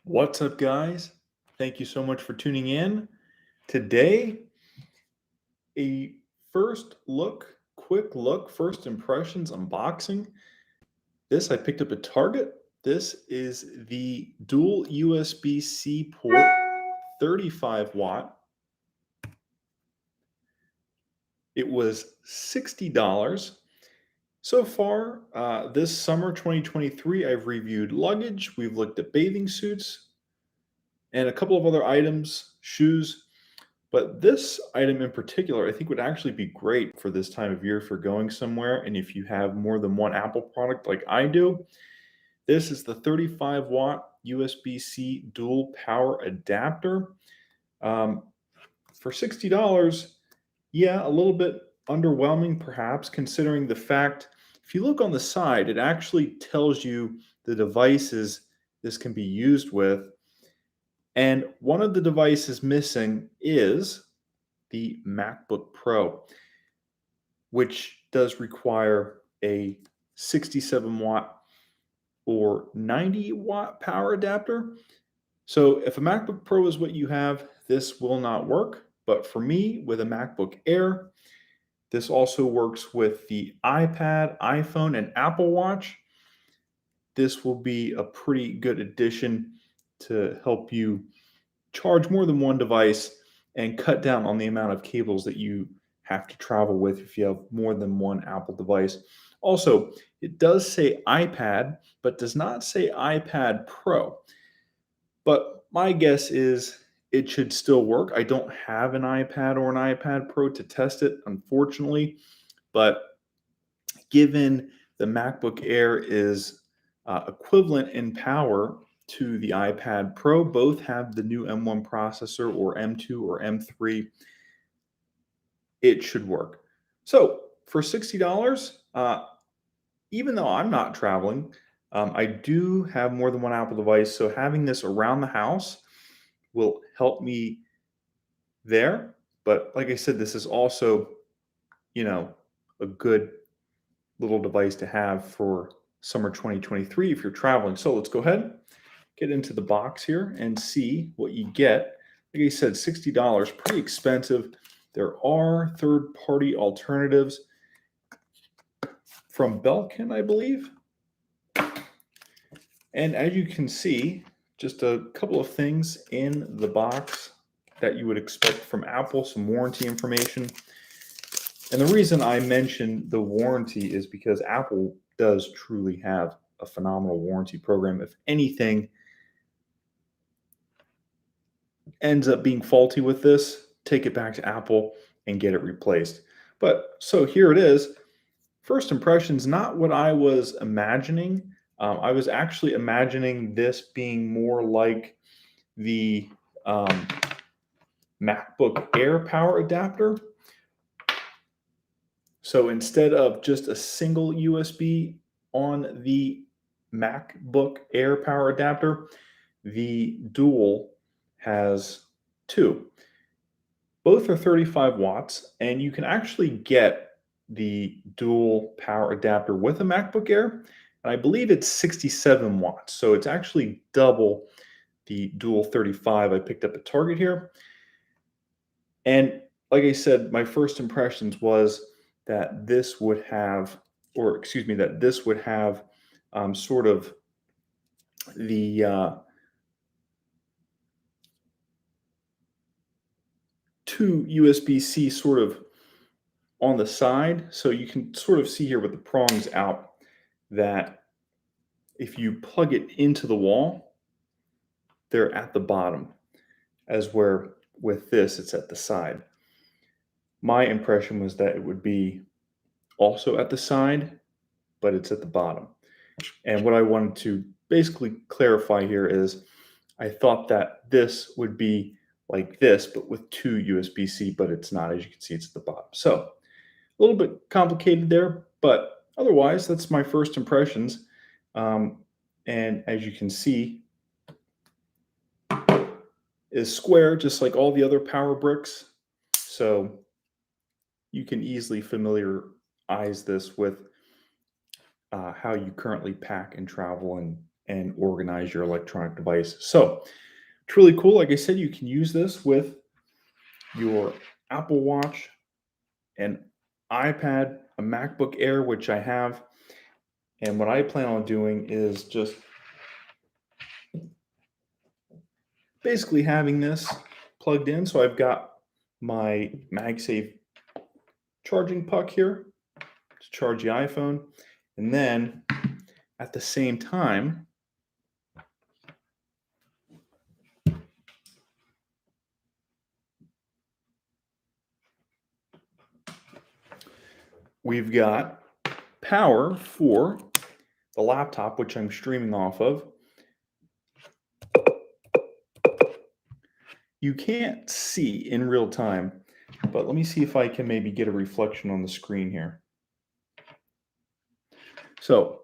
What's up, guys? Thank you so much for tuning in. Today, a quick look, first impressions unboxing. This I picked up at Target. This is the dual USB-C port, 35 watt. It was $60. So far, this summer 2023, I've reviewed luggage, we've looked at bathing suits, and a couple of other items, shoes. But this item in particular, I think would actually be great for this time of year if you're going somewhere and if you have more than one Apple product like I do. This is the 35 watt USB-C dual power adapter. Um, for $60, yeah, a little bit underwhelming perhaps, considering the fact, if you look on the side, it actually tells you the devices this can be used with. And one of the devices missing is the MacBook Pro, which does require a 67 watt or 90 watt power adapter. So if a MacBook Pro is what you have, this will not work. But for me, with a MacBook Air, this also works with the iPad, iPhone, and Apple Watch. This will be a pretty good addition to help you charge more than one device and cut down on the amount of cables that you have to travel with if you have more than one Apple device. Also, it does say iPad, but does not say iPad Pro. But my guess is it should still work. I don't have an iPad or an iPad Pro to test it, unfortunately. But given the MacBook Air is equivalent in power to the iPad Pro, both have the new M1 processor or M2 or M3, it should work. So for $60, even though I'm not traveling, I do have more than one Apple device. So having this around the house will help me there. But like I said, this is also, a good little device to have for summer 2023 if you're traveling. So let's go ahead, get into the box here and see what you get. Like I said, $60, pretty expensive. There are third-party alternatives from Belkin, I believe. And as you can see, just a couple of things in the box that you would expect from Apple, some warranty information. And the reason I mentioned the warranty is because Apple does truly have a phenomenal warranty program. If anything ends up being faulty with this, take it back to Apple and get it replaced. But so here it is. First impressions, not what I was imagining. I was actually imagining this being more like the MacBook Air power adapter. So instead of just a single USB on the MacBook Air power adapter, the dual has two. Both are 35 watts, and you can actually get the dual power adapter with a MacBook Air, and I believe it's 67 watts. So it's actually double the dual 35 I picked up at Target here. And like I said, my first impressions was that this would have, sort of the two USB-C sort of on the side. So you can sort of see here with the prongs out that if you plug it into the wall, they're at the bottom, as where with this, it's at the side. My impression was that it would be also at the side, but it's at the bottom. And what I wanted to basically clarify here is I thought that this would be like this, but with two USB-C, but it's not. As you can see, it's at the bottom. So a little bit complicated there, but otherwise, that's my first impressions. And as you can see, is square, just like all the other power bricks. So you can easily familiarize this with how you currently pack and travel and and organize your electronic device. So it's really cool. Like I said, you can use this with your Apple Watch, an iPad, a MacBook Air, which I have. And what I plan on doing is just basically having this plugged in. So I've got my MagSafe charging puck here to charge the iPhone. And then at the same time, we've got power for the laptop, which I'm streaming off of. You can't see in real time, but let me see if I can maybe get a reflection on the screen here. So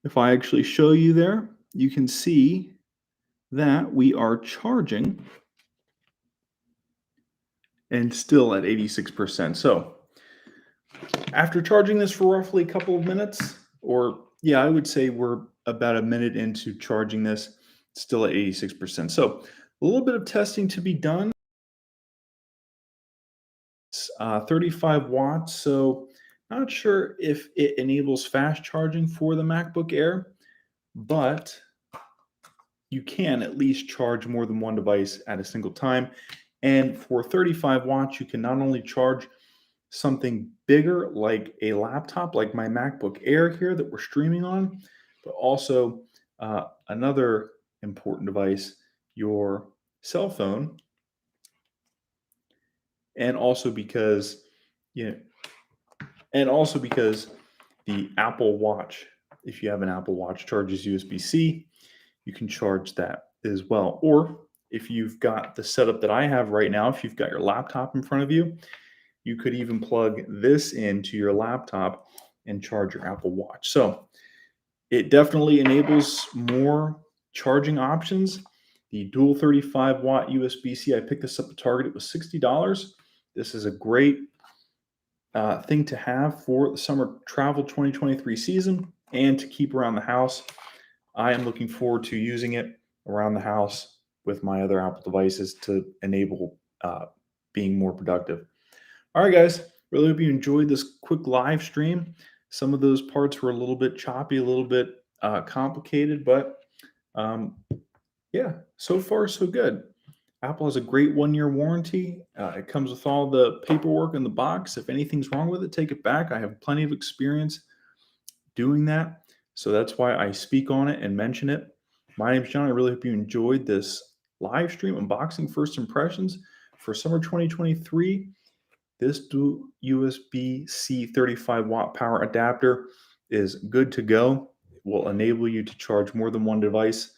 if I actually show you there, you can see that we are charging and still at 86%. So after charging this for roughly a couple of minutes, or yeah, I would say we're about a minute into charging this, still at 86%. So a little bit of testing to be done. It's 35 watts, so not sure if it enables fast charging for the MacBook Air, but you can at least charge more than one device at a single time. And for 35 watts, you can not only charge something bigger like a laptop, like my MacBook Air here that we're streaming on, but also another important device, your cell phone. And also because, the Apple Watch, if you have an Apple Watch, charges USB-C, you can charge that as well. Or if you've got the setup that I have right now, if you've got your laptop in front of you, you could even plug this into your laptop and charge your Apple Watch. So it definitely enables more charging options. The dual 35 watt USB-C, I picked this up at Target. It was $60. This is a great thing to have for the summer travel 2023 season and to keep around the house. I am looking forward to using it around the house with my other Apple devices to enable being more productive. All right, guys, really hope you enjoyed this quick live stream. Some of those parts were a little bit choppy, a little bit complicated, but yeah, so far so good. Apple has a great 1-year warranty. It comes with all the paperwork in the box. If anything's wrong with it, take it back. I have plenty of experience doing that. So that's why I speak on it and mention it. My name is John. I really hope you enjoyed this live stream unboxing first impressions for summer 2023. This dual USB-C 35 watt power adapter is good to go. It will enable you to charge more than one device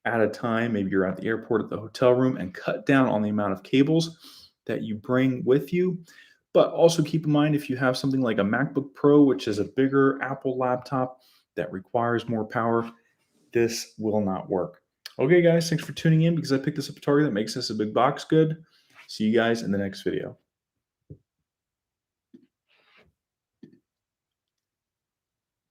at a time. Maybe you're at the airport, at the hotel room, and cut down on the amount of cables that you bring with you. But also keep in mind, if you have something like a MacBook Pro, which is a bigger Apple laptop that requires more power, this will not work. Okay, guys, thanks for tuning in because I picked this up at Target. That makes this a big box good. See you guys in the next video.